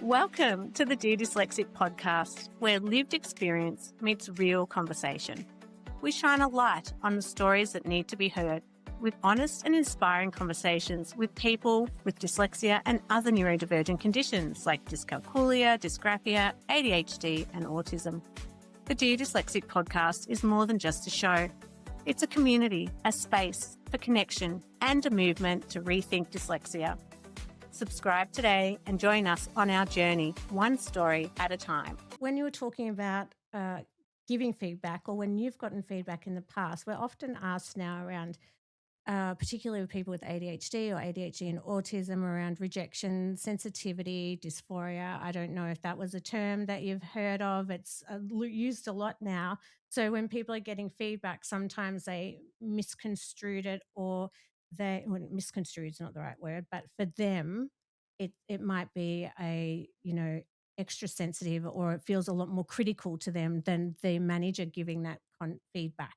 Welcome to the Dear Dyslexic podcast, where lived experience meets real conversation. We shine a light on the stories that need to be heard, with honest and inspiring conversations with people with dyslexia and other neurodivergent conditions like dyscalculia, dysgraphia, ADHD, and autism. The Dear Dyslexic podcast is more than just a show. It's a community, a space for connection, and a movement to rethink dyslexia. Subscribe today and join us on our journey, one story at a time. When you were talking about giving feedback, or when you've gotten feedback in the past, we're often asked now around, particularly with people with ADHD or ADHD and autism, around rejection, sensitivity, dysphoria. I don't know if that was a term that you've heard of. It's used a lot now. So when people are getting feedback, sometimes they misconstrued it, or misconstrued is not the right word, but for them, it might be extra sensitive, or it feels a lot more critical to them than the manager giving that feedback.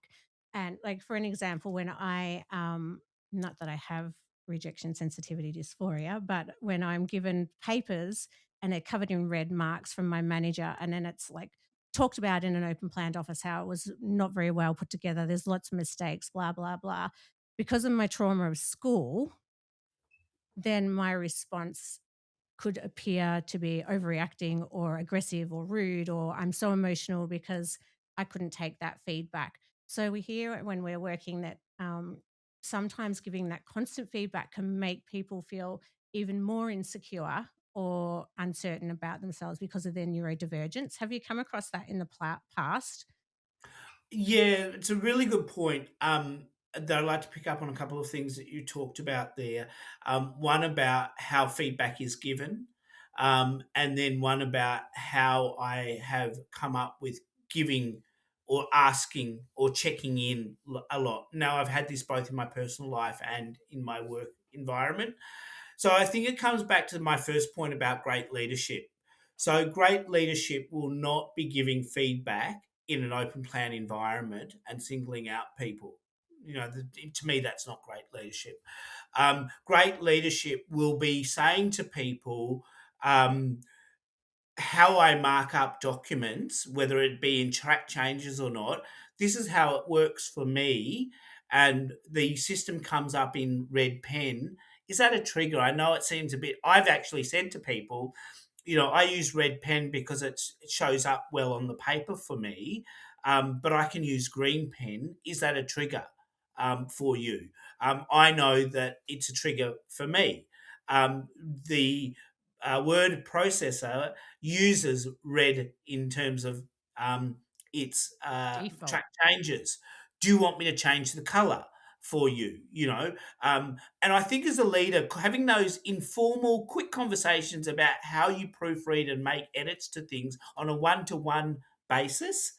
And like, for an example, when I, not that I have rejection sensitivity dysphoria, but when I'm given papers and they're covered in red marks from my manager, and then it's like talked about in an open planned office how it was not very well put together, there's lots of mistakes, blah, blah, blah. Because of my trauma of school, then my response could appear to be overreacting or aggressive or rude, or I'm so emotional because I couldn't take that feedback. So we hear when we're working that sometimes giving that constant feedback can make people feel even more insecure or uncertain about themselves because of their neurodivergence. Have you come across that in the past? Yeah, it's a really good point. That I'd like to pick up on a couple of things that you talked about there. One about how feedback is given, and then one about how I have come up with giving or asking or checking in a lot. Now, I've had this both in my personal life and in my work environment. So I think it comes back to my first point about great leadership. So great leadership will not be giving feedback in an open plan environment and singling out people. To me, that's not great leadership. Great leadership will be saying to people how I mark up documents, whether it be in track changes or not. This is how it works for me, and the system comes up in red pen. Is that a trigger? I know it seems a bit. I've actually said to people, I use red pen because it shows up well on the paper for me, but I can use green pen. Is that a trigger for you? I know that it's a trigger for me. The word processor uses red in terms of its Default. track changes. Do you want me to change the color for you? And I think as a leader, having those informal, quick conversations about how you proofread and make edits to things on a one-to-one basis,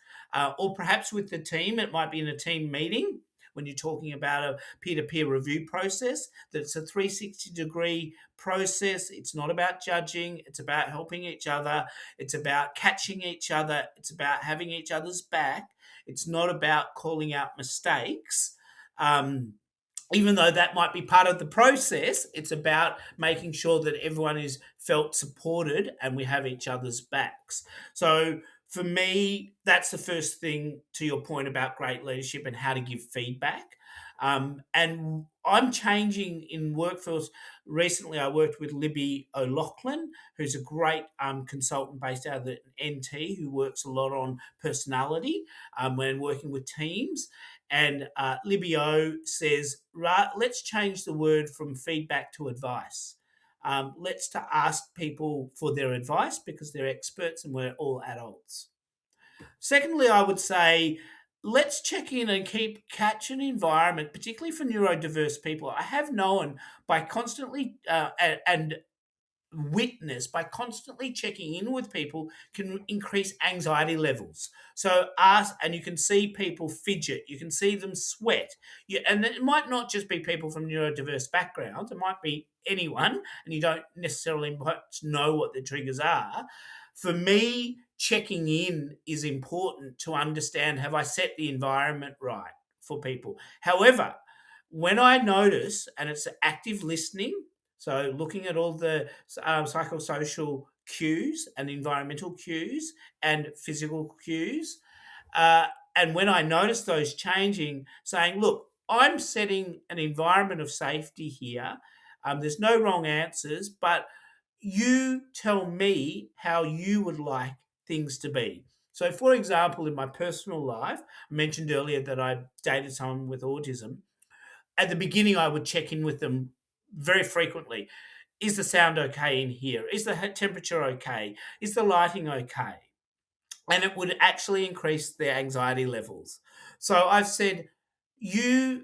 or perhaps with the team, it might be in a team meeting when you're talking about a peer-to-peer review process, that it's a 360-degree process. It's not about judging. It's about helping each other. It's about catching each other. It's about having each other's back. It's not about calling out mistakes. Even though that might be part of the process, it's about making sure that everyone is felt supported and we have each other's backs. So for me, that's the first thing to your point about great leadership and how to give feedback. And I'm changing in workforce. Recently, I worked with Libby O'Loughlin, who's a great consultant based out of the NT, who works a lot on personality when working with teams. And Libby O says, let's change the word from feedback to advice. Let's to ask people for their advice because they're experts and we're all adults. Secondly, I would say let's check in and keep catch an environment, particularly for neurodiverse people. I have known by constantly and witness by constantly checking in with people can increase anxiety levels. So ask, and you can see people fidget, you can see them sweat. And it might not just be people from neurodiverse backgrounds, it might be anyone, and you don't necessarily know what the triggers are. For me, checking in is important to understand, have I set the environment right for people? However, when I notice, and it's active listening, so looking at all the psychosocial cues and environmental cues and physical cues. Uh, and when I notice those changing, saying, look, I'm setting an environment of safety here. There's no wrong answers, but you tell me how you would like things to be. So, for example, in my personal life, I mentioned earlier that I dated someone with autism. At the beginning, I would check in with them very frequently. Is the sound okay in here? Is the temperature okay? Is the lighting okay? And it would actually increase their anxiety levels. So I've said,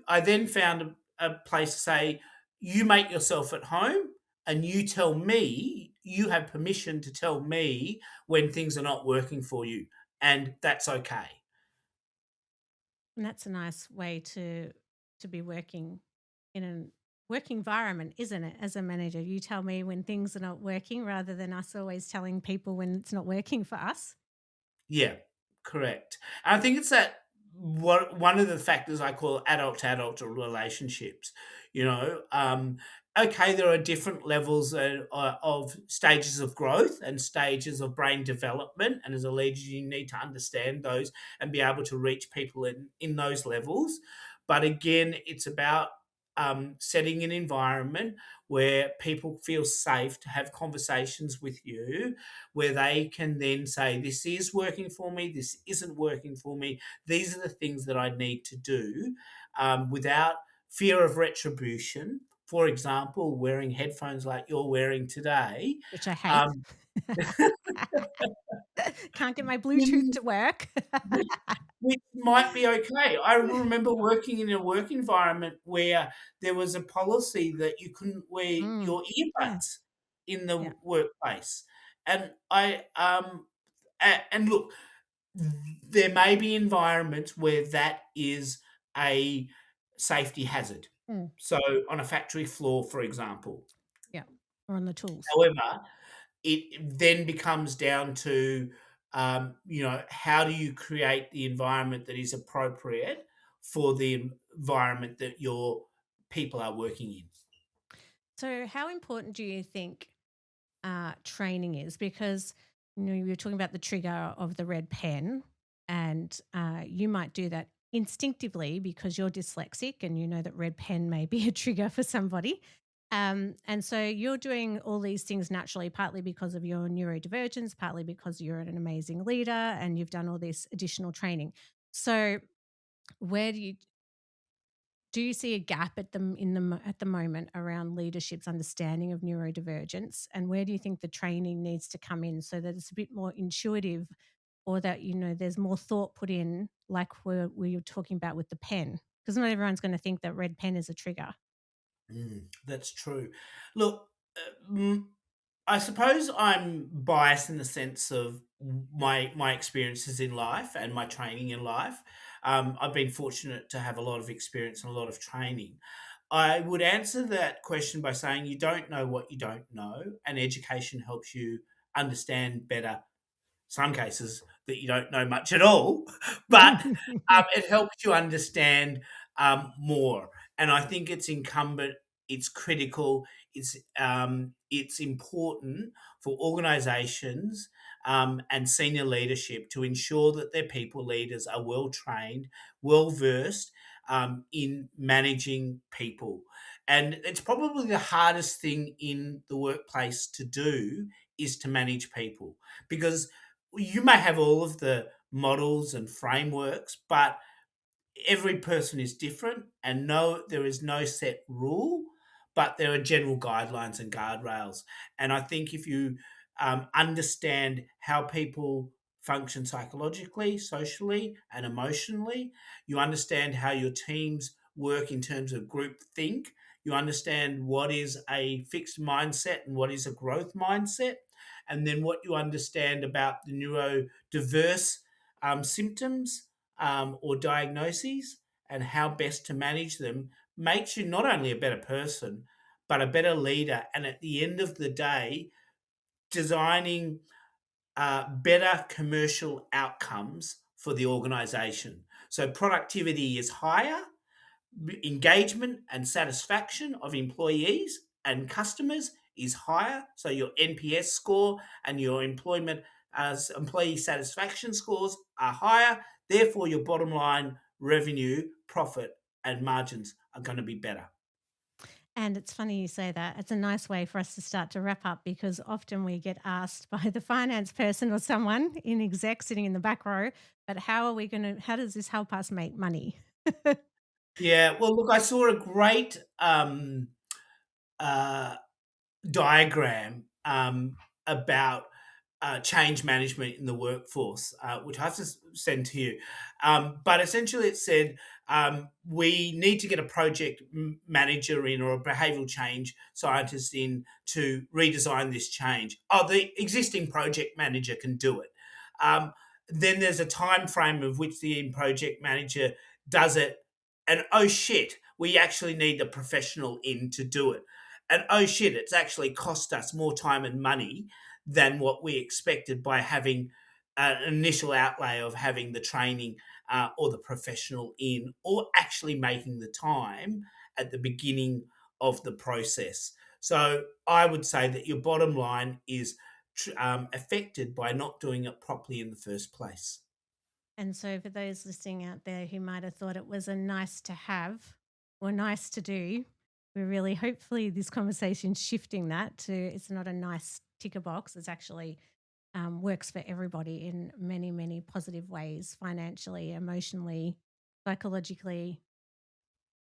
I then found a place to say, you make yourself at home and you tell me, you have permission to tell me when things are not working for you. And that's okay. And that's a nice way to be working in a work environment, isn't it? As a manager, you tell me when things are not working rather than us always telling people when it's not working for us. Yeah, correct. And I think it's that one of the factors I call adult to adult relationships. You know, okay, there are different levels of stages of growth and stages of brain development, and as a leader, you need to understand those and be able to reach people in those levels. But again, it's about setting an environment where people feel safe to have conversations with you, where they can then say, this is working for me, this isn't working for me, these are the things that I need to do, without fear of retribution. For example, wearing headphones like you're wearing today. Which I hate. Um, Can't get my Bluetooth to work. which might be okay. I remember working in a work environment where there was a policy that you couldn't wear Mm, your yeah, earbuds in the yeah. workplace. And and look, there may be environments where that is a safety hazard. Mm, So on a factory floor, for example. yeah. Or on the tools. However, it then becomes down to, how do you create the environment that is appropriate for the environment that your people are working in? So, how important do you think training is? Because you were talking about the trigger of the red pen, and you might do that instinctively because you're dyslexic, and you know that red pen may be a trigger for somebody. And so you're doing all these things naturally, partly because of your neurodivergence, partly because you're an amazing leader and you've done all this additional training. So, where do you see a gap at at the moment around leadership's understanding of neurodivergence, and where do you think the training needs to come in so that it's a bit more intuitive, or that there's more thought put in, like we were talking about with the pen, because not everyone's going to think that red pen is a trigger. That's true. Look, I suppose I'm biased in the sense of my experiences in life and my training in life. I've been fortunate to have a lot of experience and a lot of training. I would answer that question by saying you don't know what you don't know, and education helps you understand better some cases that you don't know much at all, but it helps you understand more. And I think it's incumbent, it's critical, it's important for organisations and senior leadership to ensure that their people leaders are well trained, well versed in managing people. And it's probably the hardest thing in the workplace to do is to manage people, because you may have all of the models and frameworks, but every person is different, and there is no set rule, but there are general guidelines and guardrails. And I think if you understand how people function psychologically, socially, and emotionally, you understand how your teams work in terms of group think, you understand what is a fixed mindset and what is a growth mindset, and then what you understand about the neurodiverse symptoms or diagnoses and how best to manage them, makes you not only a better person, but a better leader. And at the end of the day, designing better commercial outcomes for the organization. So productivity is higher, engagement and satisfaction of employees and customers is higher, so your NPS score and your employee satisfaction scores are higher, therefore your bottom line revenue, profit, and margins are going to be better. And it's funny you say that. It's a nice way for us to start to wrap up because often we get asked by the finance person or someone in exec sitting in the back row, but how does this help us make money? Yeah, well, look, I saw a great uh, diagram about change management in the workforce, which I have to send to you. But essentially, it said we need to get a project manager in or a behavioural change scientist in to redesign this change. Oh, the existing project manager can do it. Then there's a time frame of which the project manager does it, and oh shit, we actually need the professional in to do it. And oh shit, it's actually cost us more time and money than what we expected by having an initial outlay of having the training or the professional in, or actually making the time at the beginning of the process. So I would say that your bottom line is affected by not doing it properly in the first place. And so, for those listening out there who might have thought it was a nice to have or nice to do, we're really hopefully this conversation shifting that to it's not a nice ticker box. It's actually works for everybody in many, many positive ways financially, emotionally, psychologically,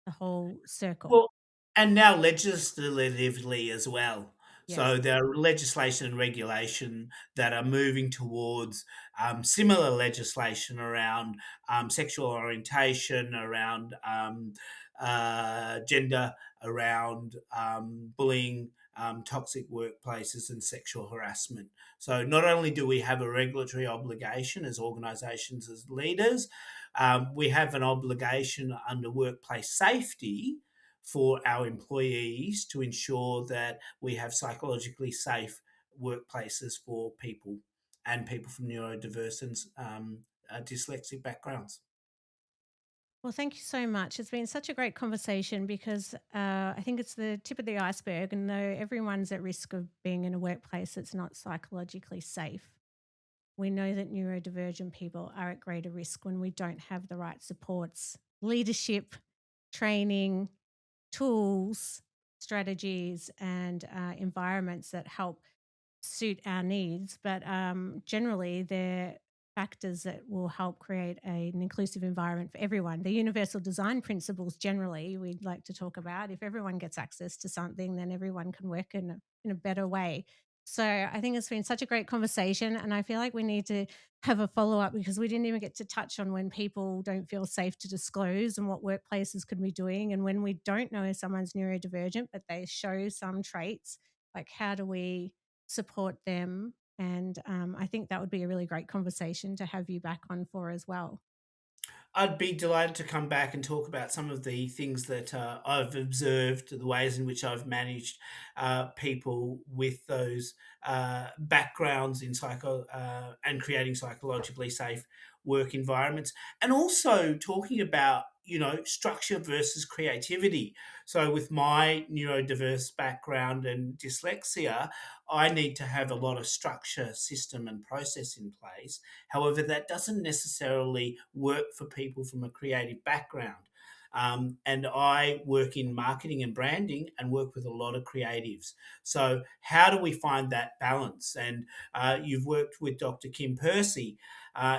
the whole circle. Well, and now legislatively as well. Yes. So there are legislation and regulation that are moving towards similar legislation around sexual orientation, around gender, around bullying, toxic workplaces, and sexual harassment. So not only do we have a regulatory obligation as organisations, as leaders, we have an obligation under workplace safety for our employees to ensure that we have psychologically safe workplaces for people and people from neurodiverse and dyslexic backgrounds. Well, thank you so much. It's been such a great conversation because I think it's the tip of the iceberg. And though everyone's at risk of being in a workplace that's not psychologically safe, we know that neurodivergent people are at greater risk when we don't have the right supports, leadership, training, tools, strategies, and environments that help suit our needs. But generally, they're factors that will help create an inclusive environment for everyone. The universal design principles, generally, we'd like to talk about. If everyone gets access to something, then everyone can work in a better way. So I think it's been such a great conversation. And I feel like we need to have a follow up because we didn't even get to touch on when people don't feel safe to disclose and what workplaces could be doing. And when we don't know if someone's neurodivergent, but they show some traits, like how do we support them? And I think that would be a really great conversation to have you back on for as well. I'd be delighted to come back and talk about some of the things that I've observed, the ways in which I've managed people with those backgrounds in psycho and creating psychologically safe work environments, and also talking about structure versus creativity. So, with my neurodiverse background and dyslexia, I need to have a lot of structure, system, and process in place. However, that doesn't necessarily work for people from a creative background. And I work in marketing and branding and work with a lot of creatives. So, how do we find that balance? And you've worked with Dr. Kim Percy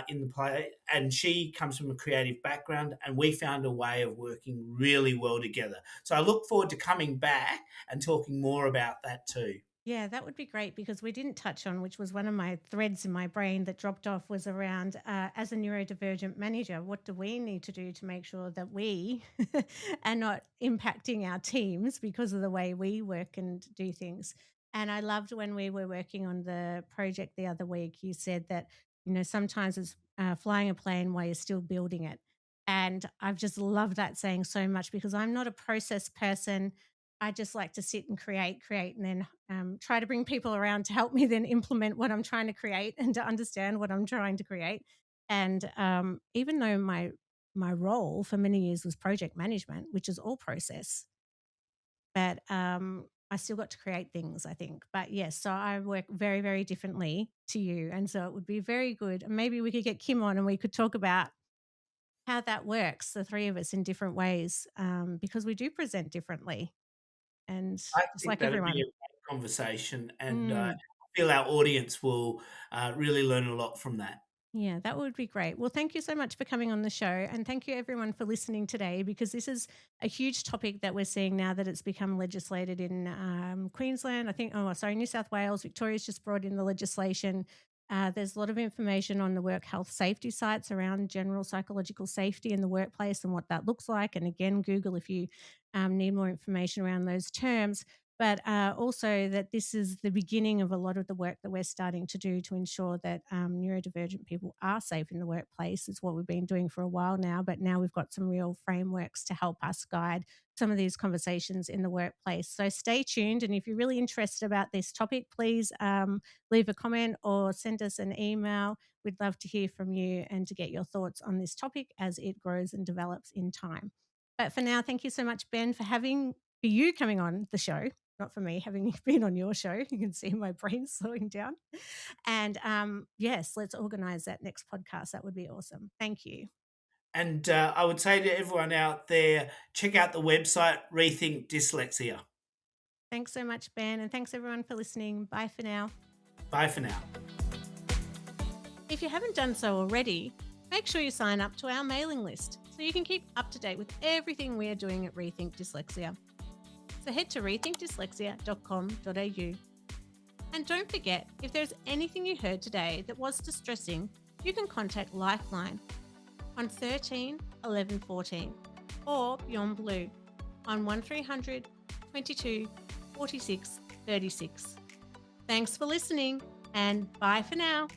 in the play, and she comes from a creative background, and we found a way of working really well together. So, I look forward to coming back and talking more about that too. Yeah, that would be great because we didn't touch on, which was one of my threads in my brain that dropped off, was around as a neurodivergent manager, what do we need to do to make sure that we are not impacting our teams because of the way we work and do things? And I loved when we were working on the project the other week, you said that, sometimes it's flying a plane while you're still building it. And I've just loved that saying so much because I'm not a process person. I just like to sit and create, and then try to bring people around to help me then implement what I'm trying to create and to understand what I'm trying to create. And even though my role for many years was project management, which is all process, but I still got to create things, I think. But yes, so I work very, very differently to you. And so it would be very good. And maybe we could get Kim on and we could talk about how that works, the three of us in different ways, because we do present differently. And I just think like that'd be a everyone. great conversation, and I Mm. feel our audience will really learn a lot from that. Yeah, that would be great. Well, thank you so much for coming on the show. And thank you, everyone, for listening today, because this is a huge topic that we're seeing now that it's become legislated in Queensland. I think, New South Wales. Victoria's just brought in the legislation. There's a lot of information on the work health safety sites around general psychological safety in the workplace and what that looks like. And again, Google if you need more information around those terms, but also that this is the beginning of a lot of the work that we're starting to do to ensure that neurodivergent people are safe in the workplace. It's what we've been doing for a while now, but now we've got some real frameworks to help us guide some of these conversations in the workplace. So stay tuned. And if you're really interested about this topic, please leave a comment or send us an email. We'd love to hear from you and to get your thoughts on this topic as it grows and develops in time. But for now, thank you so much, Ben, for you coming on the show, not for me having been on your show. You can see my brain slowing down. And yes, let's organize that next podcast. That would be awesome. Thank you. And I would say to everyone out there, check out the website Rethink Dyslexia. Thanks so much, Ben. And thanks everyone for listening. Bye for now. Bye for now. If you haven't done so already, make sure you sign up to our mailing list so you can keep up to date with everything we are doing at Rethink Dyslexia. So head to rethinkdyslexia.com.au. And don't forget, if there's anything you heard today that was distressing, you can contact Lifeline on 13 11 14 or Beyond Blue on 1300 22 46 36. Thanks for listening and bye for now.